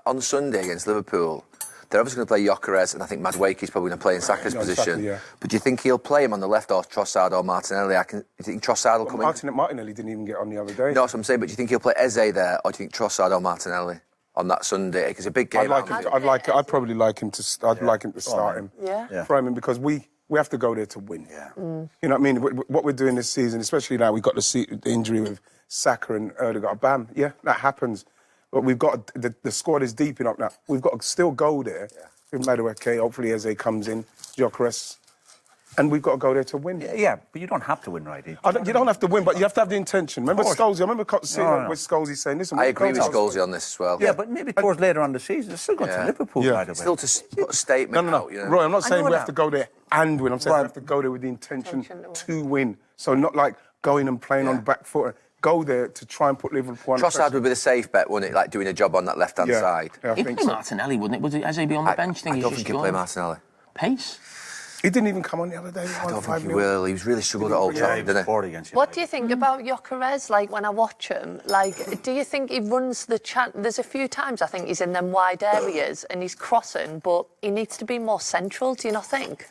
on Sunday against Liverpool, they're obviously going to play Gyökeres, and I think Madueke's probably going to play in Saka's position. Exactly, yeah. But do you think he'll play him on the left or Trossard or Martinelli? Do you think Trossard will come in? Martinelli didn't even get on the other day. No, that's what I'm saying. But do you think he'll play Eze there, or do you think Trossard or Martinelli on that Sunday? Because it's a big game. I'd probably like him to. I'd like him to start him. Yeah. Throw him in because we have to go there to win. Yeah. You know what I mean? What we're doing this season, especially now, we got the injury with Saka and Ødegaard. Bam, yeah, that happens. But we've got the squad is deep enough now. We've got to still go there. Yeah. With Madueke, hopefully Eze comes in, Gyokeres, and we've got to go there to win. Yeah, but you don't have to win, right? You don't have to win, but you have to have the intention. Remember Scholes? I remember seeing with Scholes saying, "Listen, I agree with Scholes on this as well. Yeah, but maybe towards later on the season, it's still going to Liverpool, by the way. Still to put a statement out, you know. Roy, I'm not saying we have to go there and win. I'm saying we have to go there with the intention to win. So not like going and playing on the back foot. Go there to try and put Liverpool on Trossard would be the safe bet, wouldn't it? Like doing a job on that left-hand side. Yeah, He'd play Martinelli, wouldn't it? Would Eze be on the bench? I don't think he'll play Martinelli. Pace? He didn't even come on the other day. I don't think he will. He was really struggled at Old Trafford, didn't he? What do you think about Gyökeres? Like, when I watch him, like, do you think he runs the There's a few times I think he's in them wide areas and he's crossing, but he needs to be more central, do you not think?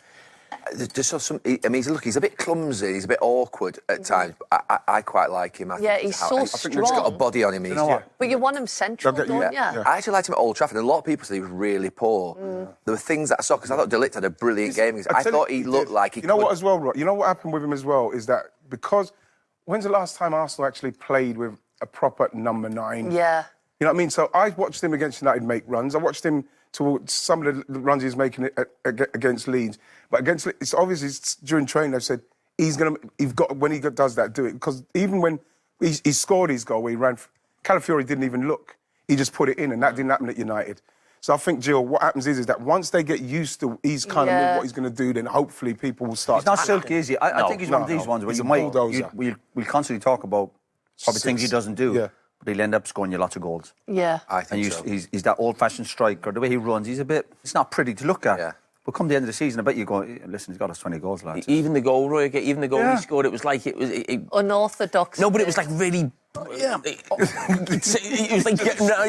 He's a bit clumsy, he's a bit awkward at times, but I quite like him. He's so strong. I think he's got a body on him. You know what? But you want him central, don't you? I actually liked him at Old Trafford, and a lot of people said he was really poor. There were things that I saw, because I thought De Ligt had a brilliant game. I thought he looked like he could. You know what as well, Roy? You know what happened with him as well is that because when's the last time Arsenal actually played with a proper number 9? Yeah. You know what I mean? So I watched him against United make runs. I watched him towards some of the runs he was making against Leeds. But it's obviously during training they've said when he does that, do it. Because even when he scored his goal where he ran, Calafiori didn't even look. He just put it in, and that didn't happen at United. So I think, Jill, what happens is that once they get used to he's kind of what he's going to do, then hopefully people will start. He's not silky, is he? I think he's one of these ones where we'll constantly talk about probably things he doesn't do. Yeah. But he'll end up scoring you lots of goals. Yeah. I think so. He's that old-fashioned striker. The way he runs, it's not pretty to look at. Yeah. But come the end of the season, I bet you go, listen, he's got us 20 goals, lads. Even the goal, Roy, he scored, it was like it was... unorthodox. No, but it was like really... Yeah. It was like,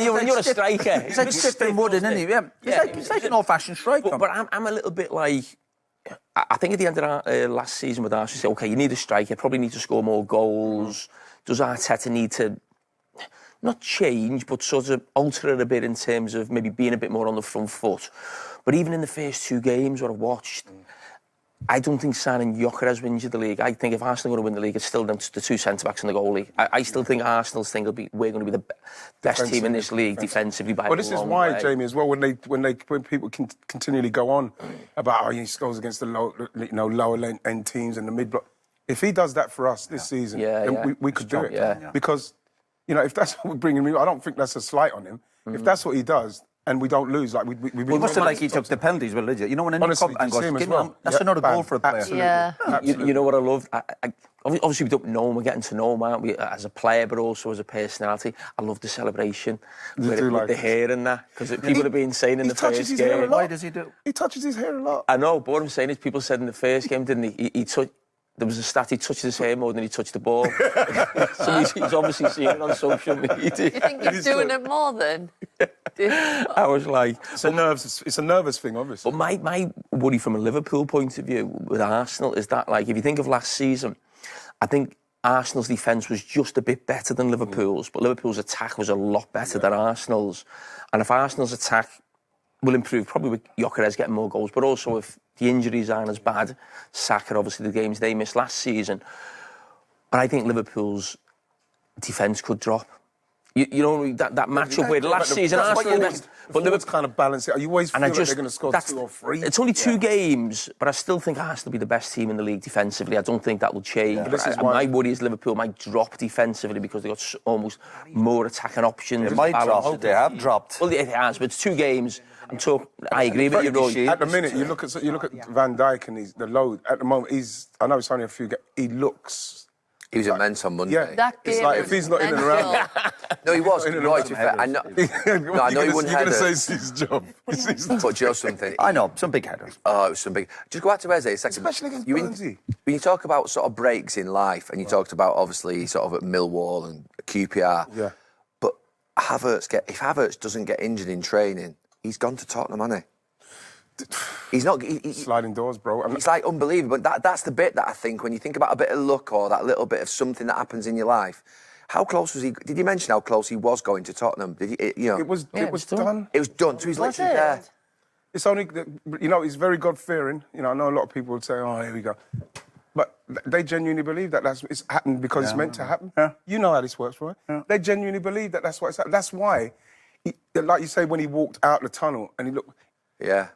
you're a striker. It's like Stephen Wood, isn't he? Yeah. It's like an old-fashioned striker. But I'm a little bit like... I think at the end of last season with Arsenal, you say, OK, you need a striker, probably need to score more goals. Does Arteta need to... not change, but sort of alter it a bit in terms of maybe being a bit more on the front foot. But even in the first 2 games what I've watched, I don't think signing Gyökeres wins you the league. I think if Arsenal are going to win the league, it's still them the 2 centre-backs and the goalie. I still think Arsenal's thing we're going to be the best team in this league defensively by a long way. Well, this is why, Jamie, as well, when people continually go on about he scores against the lower end teams and the mid-block. If he does that for us this season, then we could do it. Yeah. Because... You know, if that's what we're bringing him, I don't think that's a slight on him. If that's what he does, and we don't lose, like we must have like he took the penalties, well, did you? You know when a cup and goes, that's another goal for a player. Absolutely. Yeah. Absolutely. You know what I love? Obviously we don't know him, we're getting to know him, aren't we, as a player, but also as a personality. I love the celebration with the hair and that, because people have been saying in the first game. Why does he do? He touches his hair a lot. I know, but what I'm saying is people said in the first game, didn't he? There was a stat, he touched his hair more than he touched the ball. So he's obviously seen it on social media. You think he's doing it more than? I was like... It's a nervous thing, obviously. But my worry from a Liverpool point of view with Arsenal is that, like, if you think of last season, I think Arsenal's defence was just a bit better than Liverpool's, but Liverpool's attack was a lot better than Arsenal's. And if Arsenal's attack will improve, probably with Gyökeres getting more goals, but also if the injuries aren't as bad, Saka, obviously, the games they missed last season. But I think Liverpool's defence could drop. You know, that matchup where last season Arsenal... But Liverpool kind of balance it. You always feel like they're going to score 2 or 3. It's only 2 games, but I still think Arsenal will be the best team in the league defensively. I don't think that will change. Yeah, my worry is Liverpool might drop defensively because they've got almost more attacking options. They might drop. They have dropped. Well, it has, but it's 2 games. I agree with you, Roy. At the minute, you look at Van Dijk and the load. At the moment, I know it's only a few games. He looks... He was immense on Monday. Yeah, it's like if he's not in and around. No, he was. I know he wouldn't header. You're going to say it's his job. But just something. I know, some big headers. Oh, it was some big... Just go back to Eze a second. Especially against Guernsey. When you talk about sort of breaks in life, and you talked about, obviously, sort of at Millwall and QPR, yeah. but if Havertz doesn't get injured in training, he's gone to Tottenham, hasn't he? He's not sliding doors, bro. It's like unbelievable. But that's the bit that I think when you think about a bit of luck or that little bit of something that happens in your life. How close was he? Did you mention how close he was going to Tottenham? Did he? It was done. It was done. So he's literally there. It's only, he's very God-fearing. I know a lot of people would say, "Oh, here we go," but they genuinely believe that it's happened because it's meant to happen. Yeah. You know how this works, right? Yeah. They genuinely believe that that's what it's happened. That's why, like you say, when he walked out the tunnel and he looked, you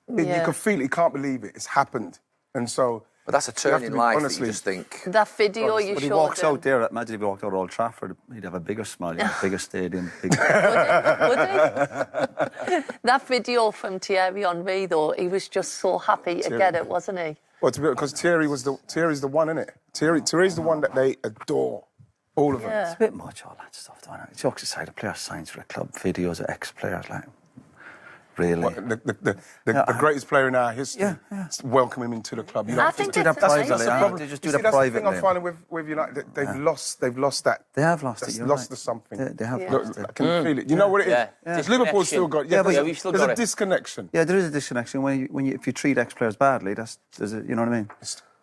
could feel it. He can't believe it. It's happened, and so. But that's a turn in life that you just think. That video you showed he walks out there, imagine if he walked out Old Trafford, he'd have a bigger smile, a bigger stadium. Would he? That video from Thierry Henry, though, he was just so happy to get it, wasn't he? Well, because Thierry's the one, isn't it? Thierry's the one that they adore, all of them. It's a bit much, all that stuff, don't it? Jokes aside, a player signs for a club, videos of ex-players, like... Really? What, the greatest player in our history. Welcome him into the club. I think do that privately. They just do that privately. That's the thing I'm finding with United. They've lost that. They have lost it. Lost the something. They have lost it. I can feel it. You know what it is? It's Liverpool's still got. we've still there's got a it. disconnection. Yeah, there is a disconnection if you treat ex-players badly. You know what I mean?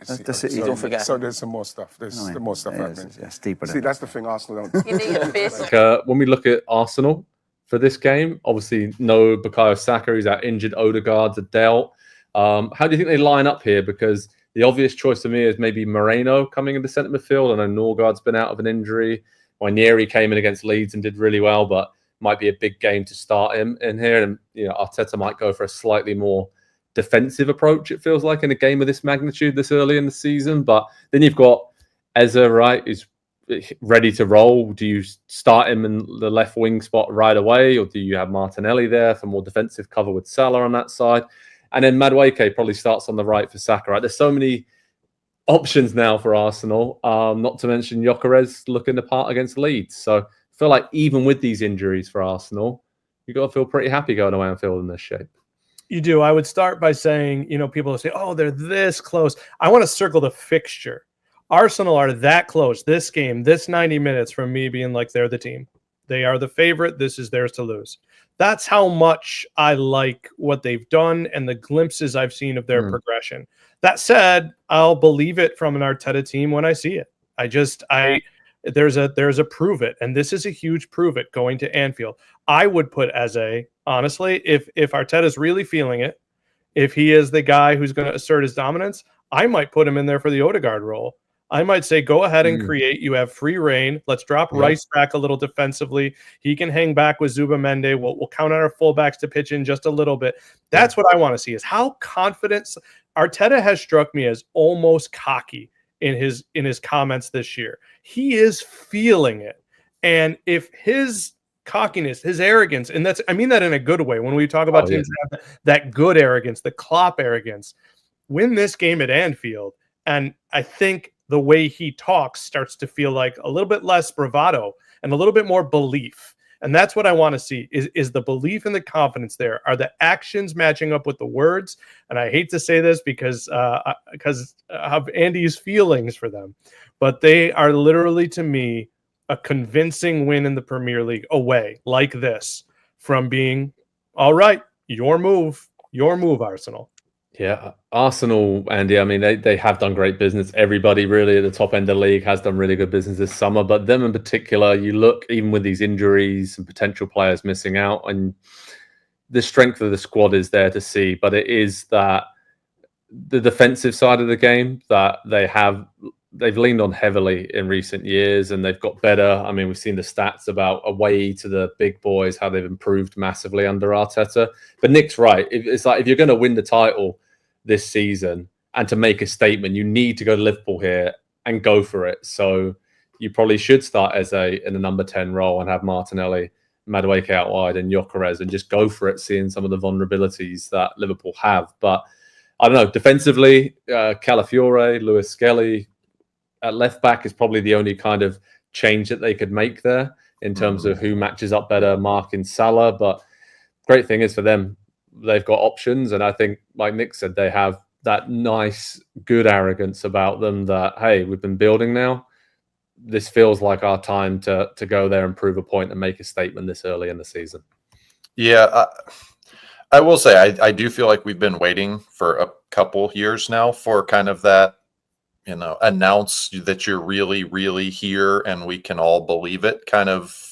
Don't forget. So there's some more stuff. There's some more stuff happening. It's deeper. See, that's the thing Arsenal don't. You need a face. When we look at Arsenal for this game, obviously no Bukayo Saka, he's out injured, Odegaard's a dealt. How do you think they line up here? Because the obvious choice for me is maybe Moreno coming in the centre midfield. I know Norgard's been out of an injury. Winieri came in against Leeds and did really well, but might be a big game to start him in here. And Arteta might go for a slightly more defensive approach, it feels like, in a game of this magnitude this early in the season. But then you've got Eze, right, who's ready to roll. Do you start him in the left wing spot right away, or do you have Martinelli there for more defensive cover with Salah on that side? And then Madueke probably starts on the right for Saka, right? There's so many options now for Arsenal, not to mention Gyökeres looking the part against Leeds. So I feel like even with these injuries for Arsenal, you've got to feel pretty happy going to Anfield in this shape. You do. I would start by saying, people say, oh, they're this close. I want to circle the fixture. Arsenal are that close. This game, this 90 minutes from me being like they're the team. They are the favorite. This is theirs to lose. That's how much I like what they've done and the glimpses I've seen of their progression. That said, I'll believe it from an Arteta team when I see it. There's a prove it, and this is a huge prove it going to Anfield. I would put honestly, if Arteta's really feeling it, if he is the guy who's going to assert his dominance, I might put him in there for the Odegaard role. I might say, go ahead and create. You have free reign. Let's drop Rice back a little defensively. He can hang back with Zubamende. We'll count on our fullbacks to pitch in just a little bit. That's what I want to see, is how confident Arteta has struck me as almost cocky in his comments this year. He is feeling it. And if his cockiness, his arrogance, and I mean that in a good way, when we talk about teams that have that good arrogance, the Klopp arrogance, win this game at Anfield. And I think the way he talks starts to feel like a little bit less bravado and a little bit more belief. And that's what I want to see is the belief and the confidence there. Are the actions matching up with the words? And I hate to say this because of Andy's feelings for them, but they are literally, to me, a convincing win in the Premier League away like this from being, all right, your move, Arsenal. Yeah, Arsenal, Andy, I mean, they have done great business. Everybody really at the top end of the league has done really good business this summer. But them in particular, you look, even with these injuries and potential players missing out, and the strength of the squad is there to see. But it is that the defensive side of the game that they've leaned on heavily in recent years, and they've got better. I mean, we've seen the stats about away to the big boys, how they've improved massively under Arteta. But Nick's right. It's like, if you're going to win the title this season and to make a statement, you need to go to Liverpool here and go for it. So you probably should start Eze in a number 10 role and have Martinelli, Madueke out wide, and Gyökeres, and just go for it, seeing some of the vulnerabilities that Liverpool have. But I don't know, defensively, Calafiore, Lewis Skelly at left back is probably the only kind of change that they could make there in terms of who matches up better, Mark and Salah. But great thing is for them, they've got options. And I think, like Nick said, they have that nice, good arrogance about them that, hey, we've been building now. this feels like our time to go there and prove a point and make a statement this early in the season. Yeah, I will say I do feel like we've been waiting for a couple years now for kind of that, announce that you're really, really here and we can all believe it kind of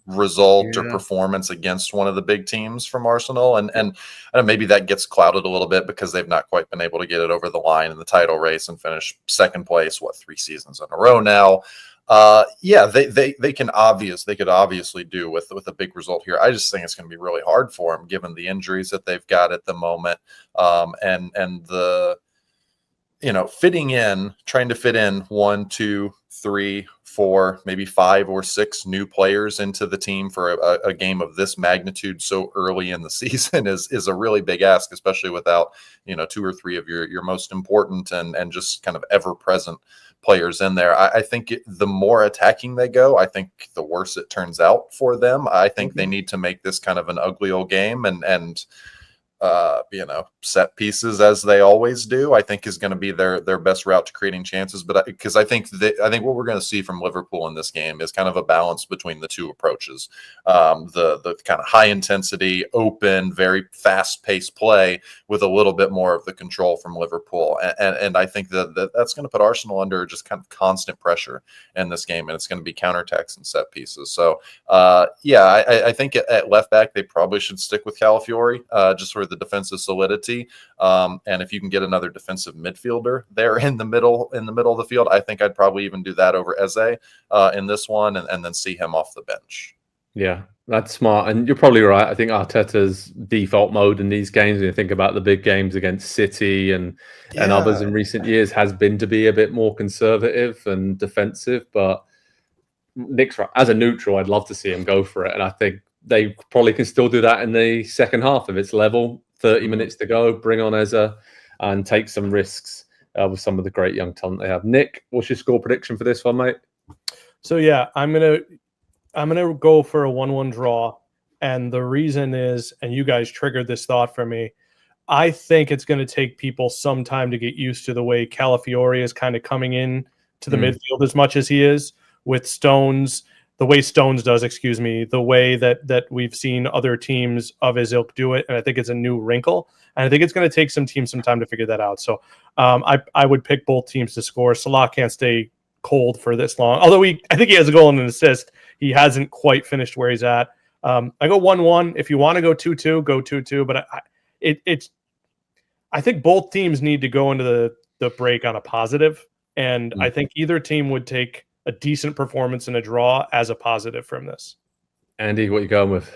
result or performance against one of the big teams from Arsenal. And I know maybe that gets clouded a little bit because they've not quite been able to get it over the line in the title race and finish second place, 3 seasons in a row now. They could obviously do with a big result here. I just think it's going to be really hard for them given the injuries that they've got at the moment, and the trying to fit in 1, 2, 3, 4, maybe 5 or 6 new players into the team for a game of this magnitude so early in the season is a really big ask, especially without 2 or 3 of your most important and just kind of ever present players in there. I think the more attacking they go, I think the worse it turns out for them. I think they need to make this kind of an ugly old game and set pieces as they always do, I think is going to be their best route to creating chances. But because I think what we're going to see from Liverpool in this game is kind of a balance between the two approaches. The kind of high intensity, open, very fast paced play with a little bit more of the control from Liverpool. And I think that's going to put Arsenal under just kind of constant pressure in this game. And it's going to be counterattacks and set pieces. So I think at left back, they probably should stick with Calafiori, just for the defensive solidity. And if you can get another defensive midfielder there in the middle of the field, I think I'd probably even do that over Eze in this one and then see him off the bench. Yeah, that's smart. And you're probably right. I think Arteta's default mode in these games, when you think about the big games against City and others in recent years, has been to be a bit more conservative and defensive. But Nick's right. As a neutral, I'd love to see him go for it. And I think they probably can still do that in the second half if it's level, 30 minutes to go, bring on Eze and take some risks with some of the great young talent they have. Nick, what's your score prediction for this one, mate? So yeah, I'm gonna go for a 1-1 draw, and the reason is, and you guys triggered this thought for me, I think it's going to take people some time to get used to the way Calafiori is kind of coming in to the midfield as much as he is with Stones. The way Stones does, the way that we've seen other teams of his ilk do it. And I think it's a new wrinkle. And I think it's going to take some teams some time to figure that out. So I would pick both teams to score. Salah can't stay cold for this long. Although I think he has a goal and an assist. He hasn't quite finished where he's at. I go 1-1. If you want to go 2-2, go 2-2. But I think both teams need to go into the break on a positive. And I think either team would take a decent performance and a draw as a positive from this. Andy, what are you going with?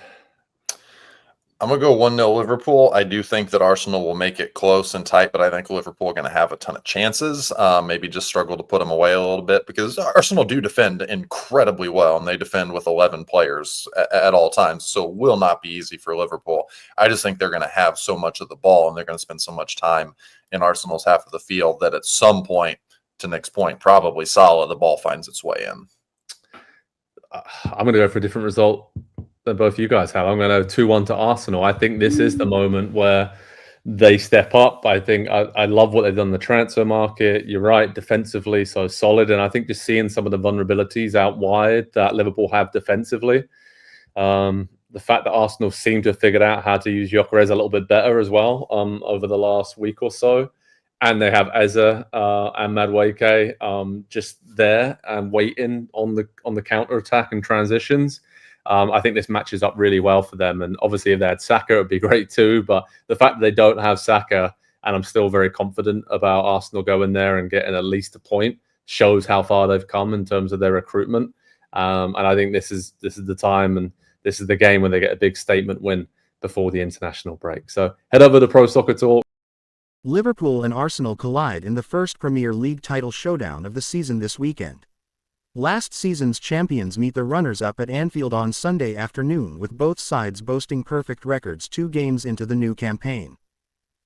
I'm going to go 1-0 Liverpool. I do think that Arsenal will make it close and tight, but I think Liverpool are going to have a ton of chances. Maybe just struggle to put them away a little bit because Arsenal do defend incredibly well, and they defend with 11 players at all times. So it will not be easy for Liverpool. I just think they're going to have so much of the ball, and they're going to spend so much time in Arsenal's half of the field that at some point, to Nick's point, probably Salah, the ball finds its way in. I'm going to go for a different result than both you guys have. I'm going to 2-1 to Arsenal. I think this is the moment where they step up. I think I love what they've done in the transfer market. You're right, defensively so solid. And I think just seeing some of the vulnerabilities out wide that Liverpool have defensively, the fact that Arsenal seem to have figured out how to use Gyökeres a little bit better as well over the last week or so. And they have Eze and Madueke just there and waiting on the counter attack and transitions. I think this matches up really well for them. And obviously, if they had Saka, it would be great too. But the fact that they don't have Saka, and I'm still very confident about Arsenal going there and getting at least a point, shows how far they've come in terms of their recruitment. And I think this is the time and this is the game when they get a big statement win before the international break. So head over to Pro Soccer Talk. Liverpool and Arsenal collide in the first Premier League title showdown of the season this weekend. Last season's champions meet the runners-up at Anfield on Sunday afternoon, with both sides boasting perfect records 2 games into the new campaign.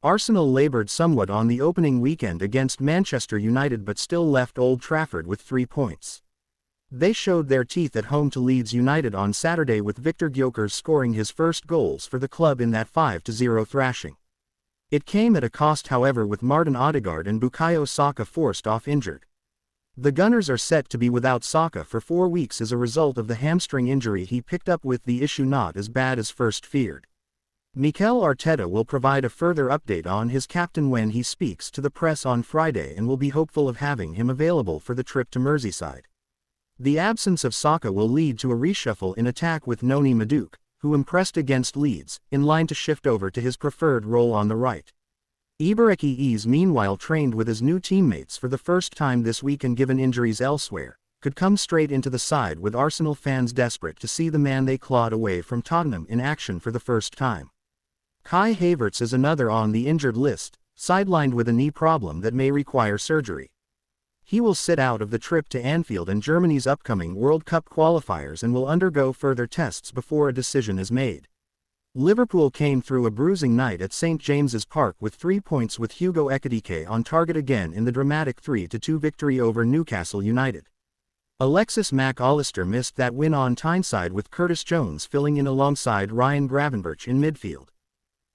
Arsenal laboured somewhat on the opening weekend against Manchester United but still left Old Trafford with 3 points. They showed their teeth at home to Leeds United on Saturday, with Victor Gyokeres scoring his first goals for the club in that 5-0 thrashing. It came at a cost, however, with Martin Odegaard and Bukayo Saka forced off injured. The Gunners are set to be without Saka for 4 weeks as a result of the hamstring injury he picked up, with the issue not as bad as first feared. Mikel Arteta will provide a further update on his captain when he speaks to the press on Friday, and will be hopeful of having him available for the trip to Merseyside. The absence of Saka will lead to a reshuffle in attack, with Noni Madueke, who impressed against Leeds, in line to shift over to his preferred role on the right. Ibaraki Ease meanwhile trained with his new teammates for the first time this week, and given injuries elsewhere, could come straight into the side, with Arsenal fans desperate to see the man they clawed away from Tottenham in action for the first time. Kai Havertz is another on the injured list, sidelined with a knee problem that may require surgery. He will sit out of the trip to Anfield and Germany's upcoming World Cup qualifiers, and will undergo further tests before a decision is made. Liverpool came through a bruising night at St James's Park with 3 points, with Hugo Ekitike on target again in the dramatic 3-2 victory over Newcastle United. Alexis Mac Allister missed that win on Tyneside, with Curtis Jones filling in alongside Ryan Gravenberch in midfield.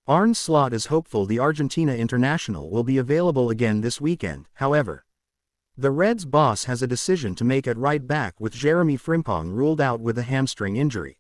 Arne Slot is hopeful the Argentina international will be available again this weekend, however. The Reds' boss has a decision to make at right back, with Jeremy Frimpong ruled out with a hamstring injury.